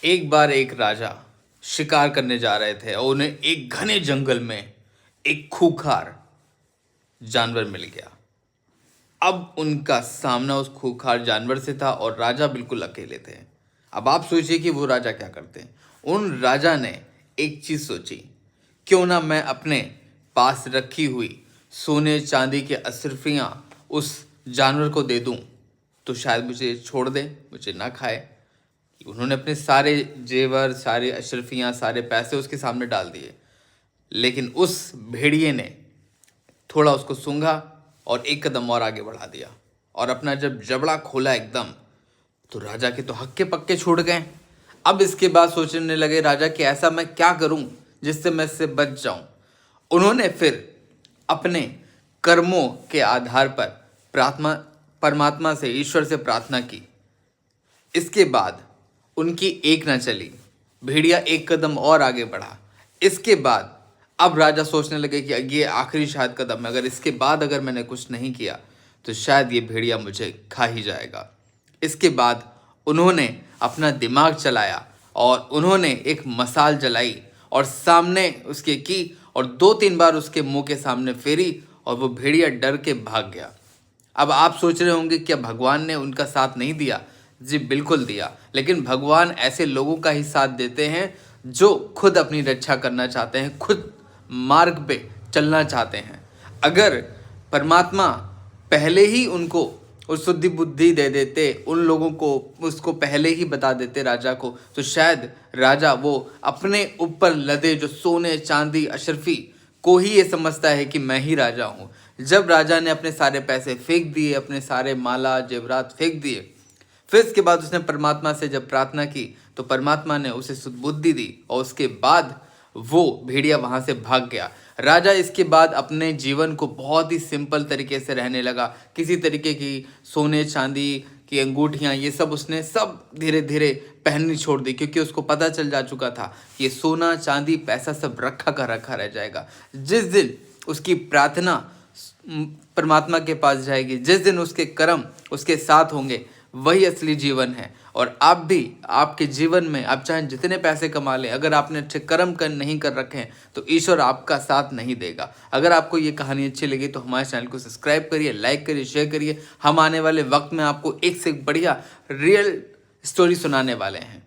एक बार एक राजा शिकार करने जा रहे थे और उन्हें एक घने जंगल में एक खूंखार जानवर मिल गया। अब उनका सामना उस खूंखार जानवर से था और राजा बिल्कुल अकेले थे। अब आप सोचिए कि वो राजा क्या करते हैं। उन राजा ने एक चीज सोची, क्यों ना मैं अपने पास रखी हुई सोने चांदी के अशर्फियां उस जानवर को दे दूं, तो शायद मुझे छोड़ दे, मुझे ना खाए। उन्होंने अपने सारे जेवर, सारे अशरफियाँ, सारे पैसे उसके सामने डाल दिए। लेकिन उस भेड़िए ने थोड़ा उसको सूंघा और एक कदम और आगे बढ़ा दिया और अपना जब जबड़ा खोला एकदम, तो राजा के तो हक्के पक्के छूट गए। अब इसके बाद सोचने लगे राजा कि ऐसा मैं क्या करूं जिससे मैं इससे बच जाऊं। उन्होंने फिर अपने कर्मों के आधार पर प्रार्थना परमात्मा से, ईश्वर से प्रार्थना की। इसके बाद उनकी एक न चली, भेड़िया एक कदम और आगे बढ़ा। इसके बाद अब राजा सोचने लगे कि ये आखिरी शायद कदम है, अगर इसके बाद अगर मैंने कुछ नहीं किया तो शायद ये भेड़िया मुझे खा ही जाएगा। इसके बाद उन्होंने अपना दिमाग चलाया और उन्होंने एक मसाल जलाई और सामने उसके की और 2-3 बार उसके मुंह के सामने फेरी और वो भेड़िया डर के भाग गया। अब आप सोच रहे होंगे क्या भगवान ने उनका साथ नहीं दिया? जी बिल्कुल दिया, लेकिन भगवान ऐसे लोगों का ही साथ देते हैं जो खुद अपनी रक्षा करना चाहते हैं, खुद मार्ग पे चलना चाहते हैं। अगर परमात्मा पहले ही उनको उस शुद्धि बुद्धि दे देते, उन लोगों को उसको पहले ही बता देते राजा को, तो शायद राजा वो अपने ऊपर लदे जो सोने चांदी अशरफी को ही ये समझता है कि मैं ही राजा हूँ। जब राजा ने अपने सारे पैसे फेंक दिए, अपने सारे माला जेवरात फेंक दिए, फिर इसके बाद उसने परमात्मा से जब प्रार्थना की तो परमात्मा ने उसे सुबुद्धि दी और उसके बाद वो भेड़िया वहां से भाग गया। राजा इसके बाद अपने जीवन को बहुत ही सिंपल तरीके से रहने लगा। किसी तरीके की सोने चांदी की अंगूठियां ये सब उसने सब धीरे धीरे पहननी छोड़ दी, क्योंकि उसको पता चल जा चुका था कि ये सोना चांदी पैसा सब रखा का रखा रह जाएगा। जिस दिन उसकी प्रार्थना परमात्मा के पास जाएगी, जिस दिन उसके कर्म उसके साथ होंगे, वही असली जीवन है। और आप भी आपके जीवन में आप चाहे जितने पैसे कमा लें, अगर आपने अच्छे कर्म नहीं कर रखे हैं तो ईश्वर आपका साथ नहीं देगा। अगर आपको ये कहानी अच्छी लगी तो हमारे चैनल को सब्सक्राइब करिए, लाइक करिए, शेयर करिए। हम आने वाले वक्त में आपको एक से एक बढ़िया रियल स्टोरी सुनाने वाले हैं।